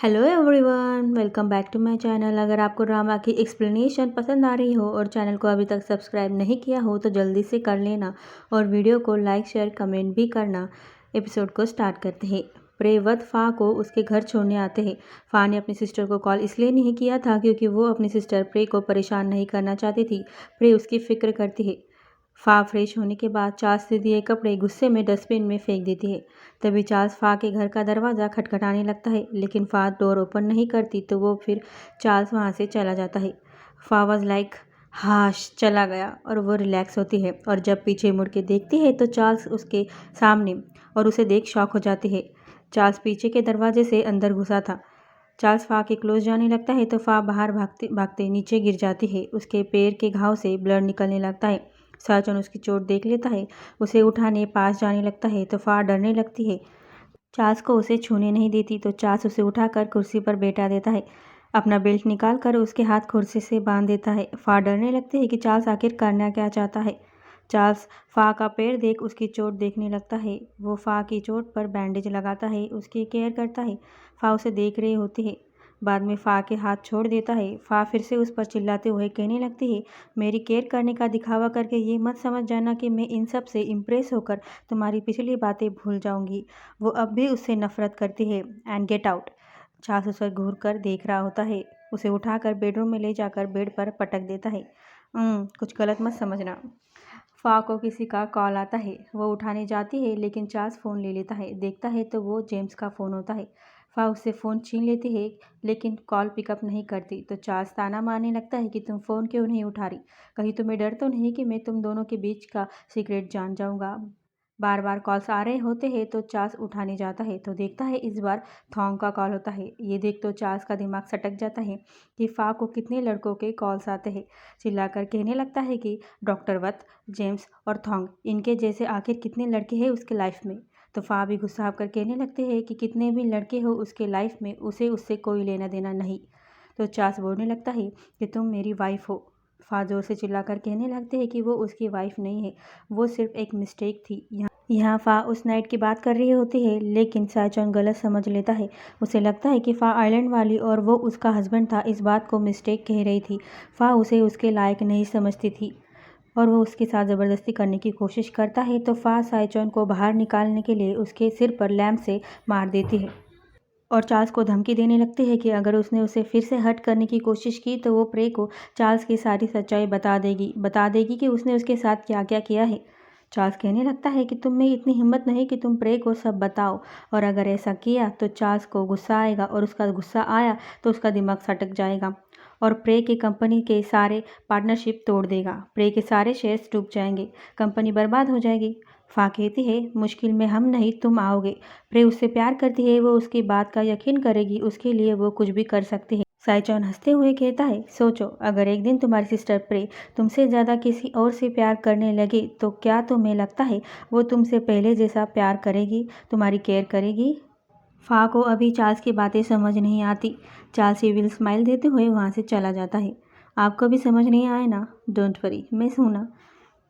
Hello everyone, welcome back to my channel. अगर आपको drama की एक्सप्लेनेशन पसंद आ रही हो और चैनल को अभी तक सब्सक्राइब नहीं किया हो तो जल्दी से कर लेना और वीडियो को लाइक शेयर कमेंट भी करना। एपिसोड को स्टार्ट करते हैं। प्रे वत फ़ा को उसके घर छोड़ने आते हैं। फ़ा ने अपनी सिस्टर को कॉल इसलिए नहीं किया था क्योंकि वो अपनी सिस्टर प्रे को परेशान नहीं करना चाहती थी। प्रे उसकी फ़िक्र करती है। फ़ा फ्रेश होने के बाद चार्ल्स से दिए कपड़े गुस्से में डस्टबिन में फेंक देती है। तभी चार्ल्स फ़ा के घर का दरवाज़ा खटखटाने लगता है, लेकिन फ़ा डोर ओपन नहीं करती तो वो फिर चार्ल्स वहाँ से चला जाता है। फ़ा वाज लाइक हाश चला गया और वो रिलैक्स होती है और जब पीछे मुड़ के देखती है तो चार्ल्स उसके सामने और उसे देख शॉक हो जाती है। चार्ल्स पीछे के दरवाजे से अंदर घुसा था। चार्ल्स फ़ा के क्लोज जाने लगता है तो फ़ा बाहर भागते भागते नीचे गिर जाती है। उसके पैर के घाव से ब्लड निकलने लगता है। साजन उसकी चोट देख लेता है, उसे उठाने पास जाने लगता है तो फ़ा डरने लगती है। चार्ल्स को उसे छूने नहीं देती तो चार्ल्स उसे उठाकर कुर्सी पर बैठा देता है। अपना बेल्ट निकाल कर उसके हाथ कुर्सी से बांध देता है। फ़ा डरने लगती है कि चार्ल्स आखिर करना क्या चाहता है। चार्ल्स फ़ा का पैर देख उसकी चोट देखने लगता है। वो फ़ा की चोट पर बैंडेज लगाता है, उसकी केयर करता है। फ़ा उसे देख रही होती है। बाद में फ़ा के हाथ छोड़ देता है। फ़ा फिर से उस पर चिल्लाते हुए कहने लगती है, मेरी केयर करने का दिखावा करके ये मत समझ जाना कि मैं इन सब से इम्प्रेस होकर तुम्हारी पिछली बातें भूल जाऊंगी। वो अब भी उससे नफरत करती है। And get out. चार्ल्स उस पर घूर कर देख रहा होता है। उसे उठाकर बेडरूम में ले जाकर बेड पर पटक देता है। कुछ गलत मत समझना। फ़ा को किसी का कॉल आता है। वो उठाने जाती है लेकिन चार्ल्स फ़ोन ले लेता है। देखता है तो वो जेम्स का फ़ोन होता है। फ़ा उससे फ़ोन छीन लेती है लेकिन कॉल पिकअप नहीं करती तो चार्ल्स ताना मारने लगता है कि तुम फ़ोन क्यों नहीं उठा रही। कहीं तुम्हें डर तो नहीं कि मैं तुम दोनों के बीच का सीक्रेट जान जाऊंगा। बार बार कॉल्स आ रहे होते हैं तो चार्ल्स उठाने जाता है तो देखता है इस बार थॉन्ग का कॉल होता है। ये देख तो चार्ल्स का दिमाग सटक जाता है कि फ़ा को कितने लड़कों के कॉल्स आते हैं। चिल्लाकर कहने लगता है कि डॉक्टर वत, जेम्स और थॉन्ग, इनके जैसे आखिर कितने लड़के हैं उसके लाइफ में। तो फ़ा भी गुस्सा होकर कहने लगते हैं कि कितने भी लड़के हो उसके लाइफ में उसे उससे कोई लेना देना नहीं। तो चार्ल्स बोलने लगता है कि तुम मेरी वाइफ हो। फ़ा जोर से चिल्लाकर कहने लगते हैं कि वो उसकी वाइफ नहीं है, वो सिर्फ एक मिस्टेक थी। यहाँ फ़ा उस नाइट की बात कर रही होती है लेकिन साइचोन गलत समझ लेता है। उसे लगता है कि फ़ा आइलैंड वाली और वो उसका हस्बैंड था इस बात को मिस्टेक कह रही थी। फ़ा उसे उसके लायक नहीं समझती थी और वो उसके साथ ज़बरदस्ती करने की कोशिश करता है तो फ़ा साइचोन को बाहर निकालने के लिए उसके सिर पर लैम्प से मार देती है और चार्ल्स को धमकी देने लगती है कि अगर उसने उसे फिर से हर्ट करने की कोशिश की तो वो प्रे को चार्ल्स की सारी सच्चाई बता देगी कि उसने उसके साथ क्या क्या किया है। चार्ल्स कहने लगता है कि तुम में इतनी हिम्मत नहीं कि तुम प्रे को सब बताओ और अगर ऐसा किया तो चार्ल्स को गुस्सा आएगा और उसका गुस्सा आया तो उसका दिमाग सटक जाएगा और प्रे की कंपनी के सारे पार्टनरशिप तोड़ देगा। प्रे के सारे शेयर्स डूब जाएंगे, कंपनी बर्बाद हो जाएगी। फ़ा कहती है मुश्किल में हम नहीं तुम आओगे। प्रे उससे प्यार करती है, वो उसकी बात का यकीन करेगी, उसके लिए वो कुछ भी कर सकती है। साइचौन हंसते हुए कहता है, सोचो अगर एक दिन तुम्हारी सिस्टर प्रे तुमसे ज़्यादा किसी और से प्यार करने लगे तो क्या तुम्हें लगता है वो तुमसे पहले जैसा प्यार करेगी, तुम्हारी केयर करेगी। फ़ा को अभी चार्ल्स की बातें समझ नहीं आती। चार्ल्स विल स्माइल देते हुए वहाँ से चला जाता है। आपको भी समझ नहीं आए ना, डोंट वरी, मैं हूं ना।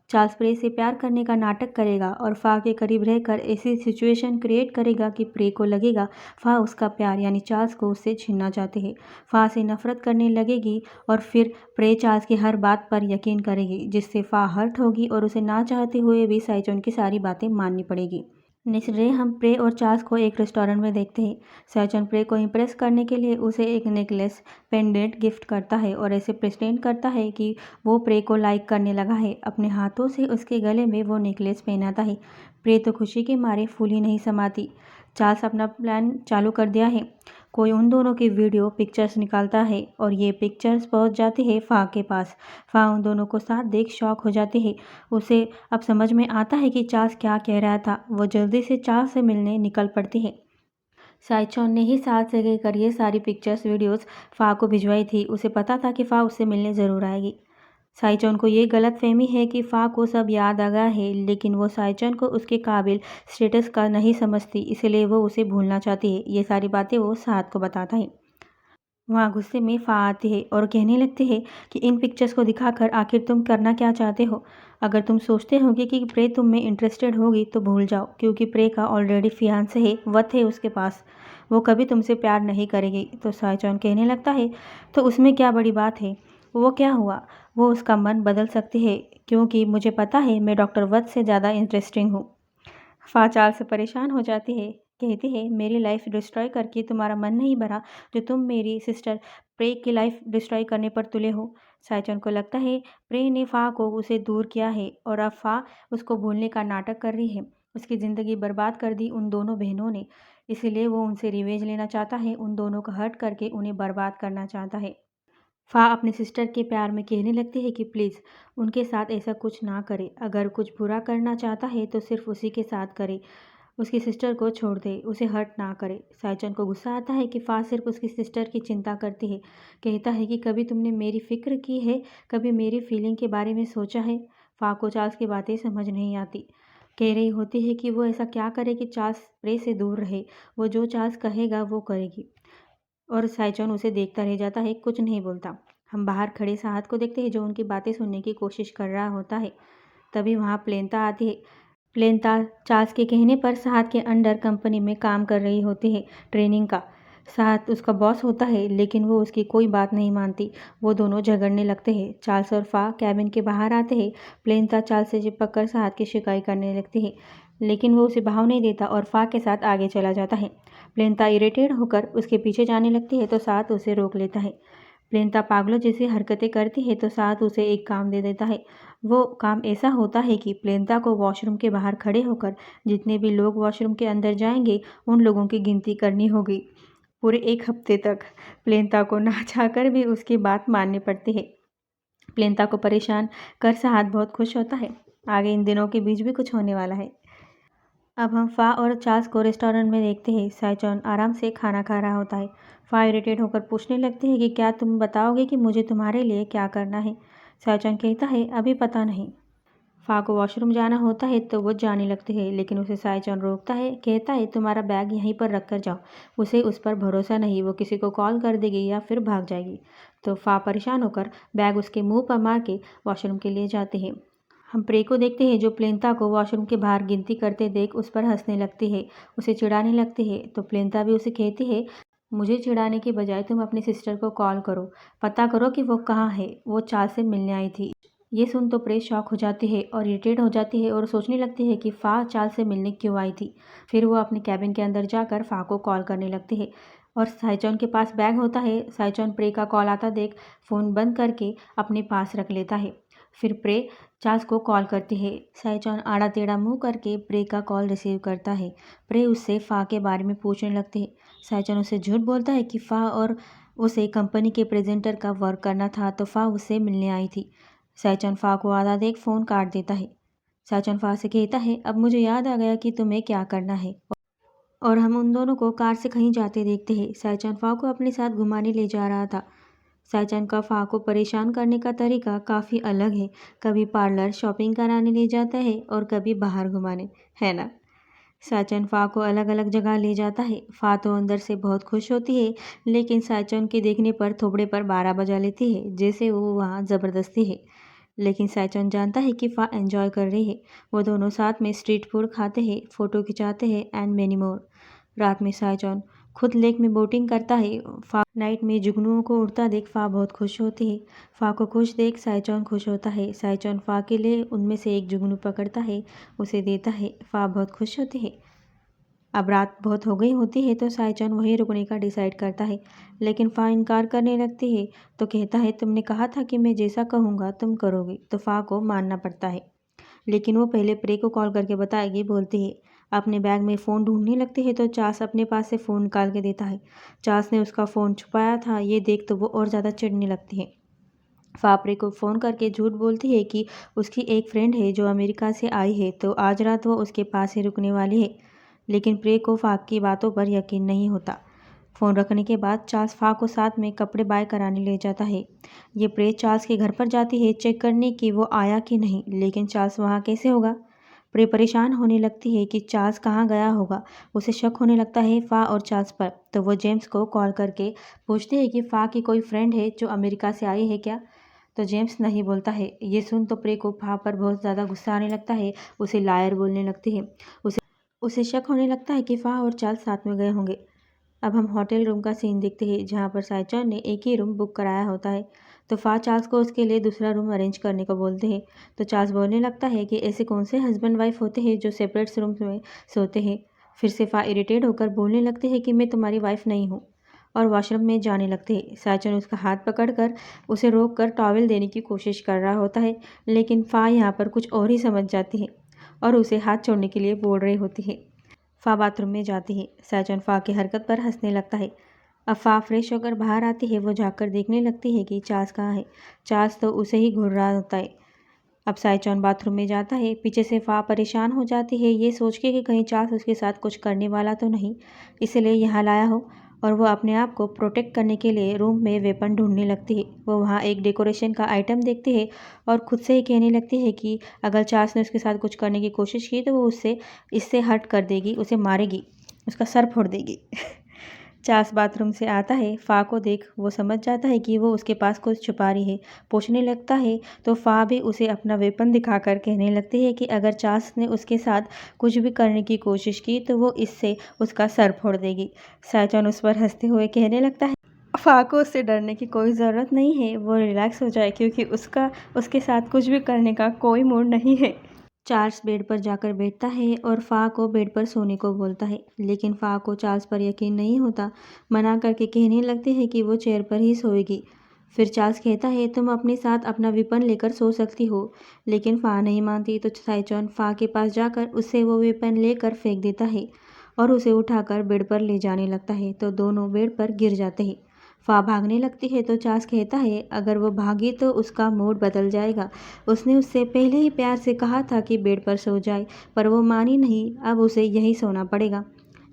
चार्ल्स प्रे से प्यार करने का नाटक करेगा और फ़ा के करीब रहकर ऐसी सिचुएशन क्रिएट करेगा कि प्रे को लगेगा फ़ा उसका प्यार यानी चार्ल्स को उससे छीनना चाहते हैं। फ़ा से नफरत करने लगेगी और फिर प्रे चार्ल्स की हर बात पर यकीन करेगी जिससे फ़ा हर्ट होगी और उसे ना चाहते हुए भी साइचोन की सारी बातें माननी पड़ेगी। नेक्स्ट डे हम प्रे और चार्ल्स को एक रेस्टोरेंट में देखते हैं। सैचन प्रे को इम्प्रेस करने के लिए उसे एक नेकलेस पेंडेंट गिफ्ट करता है और ऐसे प्रेटेंड करता है कि वो प्रे को लाइक करने लगा है। अपने हाथों से उसके गले में वो नेकलेस पहनाता है। प्रे तो खुशी के मारे फूल ही नहीं समाती। चार्ल्स अपना प्लान चालू कर दिया है। कोई उन दोनों की वीडियो पिक्चर्स निकालता है और ये पिक्चर्स पहुंच जाती है फ़ा के पास। फ़ा उन दोनों को साथ देख शॉक हो जाती है। उसे अब समझ में आता है कि चार्ल्स क्या कह रहा था। वो जल्दी से चार्ल्स से मिलने निकल पड़ती है। साइचौन ने ही साथ से लेकर ये सारी पिक्चर्स वीडियोस फ़ा को भिजवाई थी। उसे पता था कि फ़ा उससे मिलने ज़रूर आएगी। साइचौन को ये गलतफहमी है कि फ़ा को सब याद आ गया है लेकिन वो साइचौन को उसके काबिल स्टेटस का नहीं समझती, इसलिए वो उसे भूलना चाहती है। ये सारी बातें वो साथ को बताता है। वहाँ गुस्से में फ़ा आती है और कहने लगती है कि इन पिक्चर्स को दिखाकर आखिर तुम करना क्या चाहते हो। अगर तुम सोचते होगे कि प्रे तुम में इंटरेस्टेड होगी तो भूल जाओ क्योंकि प्रे का ऑलरेडी फियांसे है, वत है उसके पास। वो कभी तुमसे प्यार नहीं करेगी। तो साइचॉन कहने लगता है, तो उसमें क्या बड़ी बात है, वो क्या हुआ, वो उसका मन बदल सकती है, क्योंकि मुझे पता है मैं डॉक्टर वत्स से ज़्यादा इंटरेस्टिंग हूँ। फा चाल से परेशान हो जाती है, कहती है, मेरी लाइफ डिस्ट्रॉय करके तुम्हारा मन नहीं भरा जो तुम मेरी सिस्टर प्रे की लाइफ डिस्ट्रॉय करने पर तुले हो। साइचन को लगता है प्रे ने फा को उसे दूर किया है और अब फा उसको भूलने का नाटक कर रही है। उसकी ज़िंदगी बर्बाद कर दी उन दोनों बहनों ने, इसीलिए वो उनसे रिवेंज लेना चाहता है, उन दोनों को हर्ट करके उन्हें बर्बाद करना चाहता है। फा अपने सिस्टर के प्यार में कहने लगती है कि प्लीज़ उनके साथ ऐसा कुछ ना करे, अगर कुछ बुरा करना चाहता है तो सिर्फ उसी के साथ करे, उसकी सिस्टर को छोड़ दे, उसे हर्ट ना करे। साइचन को गुस्सा आता है कि फा सिर्फ उसकी सिस्टर की चिंता करती है। कहता है कि कभी तुमने मेरी फिक्र की है, कभी मेरी फीलिंग के बारे में सोचा है। फा को चार्ल्स की बातें समझ नहीं आती, कह रही होती है कि वो ऐसा क्या करे कि चार्ल्स प्रे से दूर रहे, वो जो चार्ल्स कहेगा वो करेगी। और साइचॉन उसे देखता रह जाता है, कुछ नहीं बोलता। हम बाहर खड़े साहत को देखते हैं जो उनकी बातें सुनने की कोशिश कर रहा होता है। तभी वहाँ प्लेनता आती है। प्लेनता चार्ल्स के कहने पर साहत के अंडर कंपनी में काम कर रही होती है, ट्रेनिंग का। साहत उसका बॉस होता है, लेकिन वो उसकी कोई बात नहीं मानती। वो दोनों झगड़ने लगते हैं। चार्ल्स और फा कैबिन के बाहर आते हैं। प्लेनता चार्ल्स से चिपक कर साहत की शिकायत करने लगती है, लेकिन वो उसे भाव नहीं देता और फा के साथ आगे चला जाता है। प्लेनता इरिटेट होकर उसके पीछे जाने लगती है तो साथ उसे रोक लेता है। प्लेनता पागलों जैसी हरकतें करती है तो साथ उसे एक काम दे देता है। वो काम ऐसा होता है कि प्लेनता को वॉशरूम के बाहर खड़े होकर जितने भी लोग वॉशरूम के अंदर जाएंगे उन लोगों की गिनती करनी होगी। पूरे 1 हफ्ते तक प्लेनता को ना चाहकर भी उसकी बात माननी पड़ती है। प्लेनता को परेशान कर साथ बहुत खुश होता है। आगे इन दिनों के बीच भी कुछ होने वाला है। अब हम फा और चार्ल्स को रेस्टोरेंट में देखते हैं। साइचॉन आराम से खाना खा रहा होता है। फा इरिटेट होकर पूछने लगती है कि क्या तुम बताओगे कि मुझे तुम्हारे लिए क्या करना है। साइचॉन कहता है, अभी पता नहीं। फा को वॉशरूम जाना होता है तो वो जाने लगती है, लेकिन उसे साइचॉन रोकता है, कहता है तुम्हारा बैग यहीं पर रख कर जाओ, उसे उस पर भरोसा नहीं, वो किसी को कॉल कर देगी या फिर भाग जाएगी। तो फा परेशान होकर बैग उसके मुंह पर मार के वॉशरूम के लिए जाती है। हम प्रे को देखते हैं जो प्लेनता को वॉशरूम के बाहर गिनती करते देख उस पर हंसने लगती है, उसे चिढ़ाने लगती है। तो प्लेनता भी उसे कहती है, मुझे चिढ़ाने के बजाय तुम अपनी सिस्टर को कॉल करो, पता करो कि वो कहाँ है, वो चार्ल्स से मिलने आई थी। ये सुन तो प्रे शॉक हो जाती है और इरिटेट हो जाती है और सोचने लगती है कि फा चार्ल्स से मिलने क्यों आई थी। फिर वो अपने कैबिन के अंदर जाकर फा को कॉल करने लगती है और साइचॉन के पास बैग होता है। साइचॉन प्रे का कॉल आता देख फ़ोन बंद करके अपने पास रख लेता है। फिर प्रे चार्ल्स को कॉल करती है। साइचॉन आड़ा टेढ़ा मुंह करके प्रे का कॉल रिसीव करता है। प्रे उससे फा के बारे में पूछने लगती है। साइचॉन उसे झूठ बोलता है कि फा और उसे कंपनी के प्रेजेंटर का वर्क करना था तो फा उससे मिलने आई थी। साइचॉन फा को आधा देख फ़ोन काट देता है। साइचॉन फा से कहता है, अब मुझे याद आ गया कि तुम्हें क्या करना है। और हम उन दोनों को कार से कहीं जाते देखते हैं। साइचॉन फा को अपने साथ घुमाने ले जा रहा था। साइचॉन का फा को परेशान करने का तरीका काफ़ी अलग है। कभी पार्लर शॉपिंग कराने ले जाता है और कभी बाहर घुमाने, है ना। साइचॉन फा को अलग अलग जगह ले जाता है। फा तो अंदर से बहुत खुश होती है, लेकिन साइचॉन के देखने पर थोबड़े पर 12 बजा लेती है, जैसे वो वहाँ ज़बरदस्ती है। लेकिन साइचॉन जानता है कि फा एंजॉय कर रही है। वो दोनों साथ में स्ट्रीट फूड खाते हैं, फ़ोटो खिंचाते हैं एंड मेनी मोर। रात में साइचॉन खुद लेक में बोटिंग करता है। फा नाइट में जुगनुओं को उड़ता देख फा बहुत खुश होती है। फा को खुश देख साइचॉन खुश होता है। साइचॉन फा के लिए उनमें से एक जुगनू पकड़ता है, उसे देता है। फा बहुत खुश होती है। अब रात बहुत हो गई होती है तो साइचॉन वहीं रुकने का डिसाइड करता है, लेकिन फा इनकार करने लगती है। तो कहता है, तुमने कहा था कि मैं जैसा कहूँगा तुम करोगी, तो फा को मानना पड़ता है। लेकिन वो पहले प्रे को कॉल करके बताएगी, बोलती है। अपने बैग में फ़ोन ढूंढने लगती है तो चार्ल्स अपने पास से फ़ोन निकाल के देता है। चार्ल्स ने उसका फ़ोन छुपाया था, ये देख तो वो और ज़्यादा चिढ़ने लगती है। फा प्रे को फ़ोन करके झूठ बोलती है कि उसकी एक फ्रेंड है जो अमेरिका से आई है, तो आज रात वो उसके पास ही रुकने वाली है। लेकिन प्रे को फा की बातों पर यकीन नहीं होता। फ़ोन रखने के बाद चार्ल्स फा को साथ में कपड़े बाय कराने ले जाता है। ये प्रे चार्ल्स के घर पर जाती है चेक करने कि वो आया कि नहीं, लेकिन चार्ल्स वहाँ कैसे होगा। प्रे परेशान होने लगती है कि चार्ल्स कहाँ गया होगा। उसे शक होने लगता है फ़ा और चार्ल्स पर, तो वो जेम्स को कॉल करके पूछती है कि फ़ा की कोई फ्रेंड है जो अमेरिका से आई है क्या। तो जेम्स नहीं बोलता है। ये सुन तो प्रे को फा पर बहुत ज़्यादा गुस्सा आने लगता है, उसे लायर बोलने लगती है। उसे शक होने लगता है कि फा और चार्ल्स साथ में गए होंगे। अब हम होटल रूम का सीन देखते हैं जहाँ पर साइचन ने एक ही रूम बुक कराया होता है। तो फा चार्ल्स को उसके लिए दूसरा रूम अरेंज करने को बोलते हैं। तो चार्ल्स बोलने लगता है कि ऐसे कौन से हस्बैंड वाइफ होते हैं जो सेपरेट रूम में सोते हैं। फिर से फा इरिटेट होकर बोलने लगते हैं कि मैं तुम्हारी वाइफ नहीं हूँ और वॉशरूम में जाने लगते हैं। साइचन उसका हाथ पकड़कर उसे रोक कर टॉवल देने की कोशिश कर रहा होता है, लेकिन फा यहाँ पर कुछ और ही समझ जाती है और उसे हाथ छोड़ने के लिए बोल रही होती है। फा बाथरूम में जाती है। साइचन फा की हरकत पर हंसने लगता है। अब फा फ्रेश होकर बाहर आती है। वो झाँक कर देखने लगती है कि चार्ल्स कहाँ है। चार्ल्स तो उसे ही घूर रहा होता है। अब साइचन बाथरूम में जाता है। पीछे से फा परेशान हो जाती है ये सोच के कि कहीं चार्ल्स उसके साथ कुछ करने वाला तो नहीं, इसलिए यहाँ लाया हो। और वो अपने आप को प्रोटेक्ट करने के लिए रूम में वेपन ढूंढने लगती है। वो वहाँ एक डेकोरेशन का आइटम देखती है और खुद से ही कहने लगती है कि अगर चार्ल्स ने उसके साथ कुछ करने की कोशिश की तो वो उससे इससे हर्ट कर देगी, उसे मारेगी, उसका सर फोड़ देगी। चार्ल्स बाथरूम से आता है। फा को देख वो समझ जाता है कि वो उसके पास कुछ छुपा रही है। पूछने लगता है तो फा भी उसे अपना वेपन दिखाकर कहने लगती है कि अगर चार्ल्स ने उसके साथ कुछ भी करने की कोशिश की तो वो इससे उसका सर फोड़ देगी। साइचन उस पर हंसते हुए कहने लगता है फा को उससे डरने की कोई ज़रूरत नहीं है, वो रिलैक्स हो जाए क्योंकि उसका उसके साथ कुछ भी करने का कोई मूड नहीं है। चार्ल्स बेड पर जाकर बैठता है और फा को बेड पर सोने को बोलता है, लेकिन फा को चार्ल्स पर यकीन नहीं होता। मना करके कहने लगते हैं कि वो चेयर पर ही सोएगी। फिर चार्ल्स कहता है तुम अपने साथ अपना वेपन लेकर सो सकती हो, लेकिन फा नहीं मानती। तो साइचन फा के पास जाकर उससे वो वेपन लेकर फेंक देता है और उसे उठाकर बेड पर ले जाने लगता है। तो दोनों बेड पर गिर जाते हैं। फा भागने लगती है तो चार्ल्स कहता है अगर वो भागी तो उसका मूड बदल जाएगा। उसने उससे पहले ही प्यार से कहा था कि बेड पर सो जाए, पर वो मानी नहीं। अब उसे यहीं सोना पड़ेगा।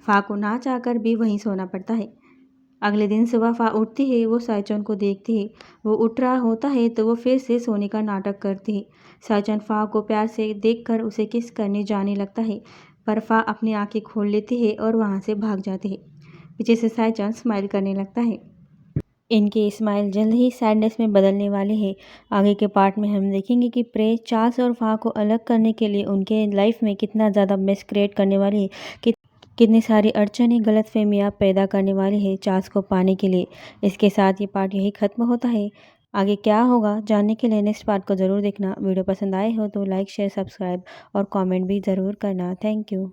फा को ना चाहकर भी वहीं सोना पड़ता है। अगले दिन सुबह फा उठती है। वो साइचन को देखती है। वो उठ रहा होता है तो वो फिर से सोने का नाटक करती है। साइचन फा को प्यार से देखकर उसे किस करने जाने लगता है, पर फा अपनी आंखें खोल लेती है और वहाँ से भाग जाती है। पीछे से साइचन स्माइल करने लगता है। इनकी स्माइल जल्द ही सैडनेस में बदलने वाली है। आगे के पार्ट में हम देखेंगे कि प्रे चार्ल्स और फा को अलग करने के लिए उनके लाइफ में कितना ज़्यादा मेस क्रिएट करने वाली है, कितनी सारी अड़चनें गलतफहमियां पैदा करने वाली है चार्ल्स को पाने के लिए। इसके साथ ये पार्ट यही खत्म होता है। आगे क्या होगा जानने के लिए नेक्स्ट पार्ट को ज़रूर देखना। वीडियो पसंद आए हो तो लाइक शेयर सब्सक्राइब और कमेंट भी ज़रूर करना। Thank you.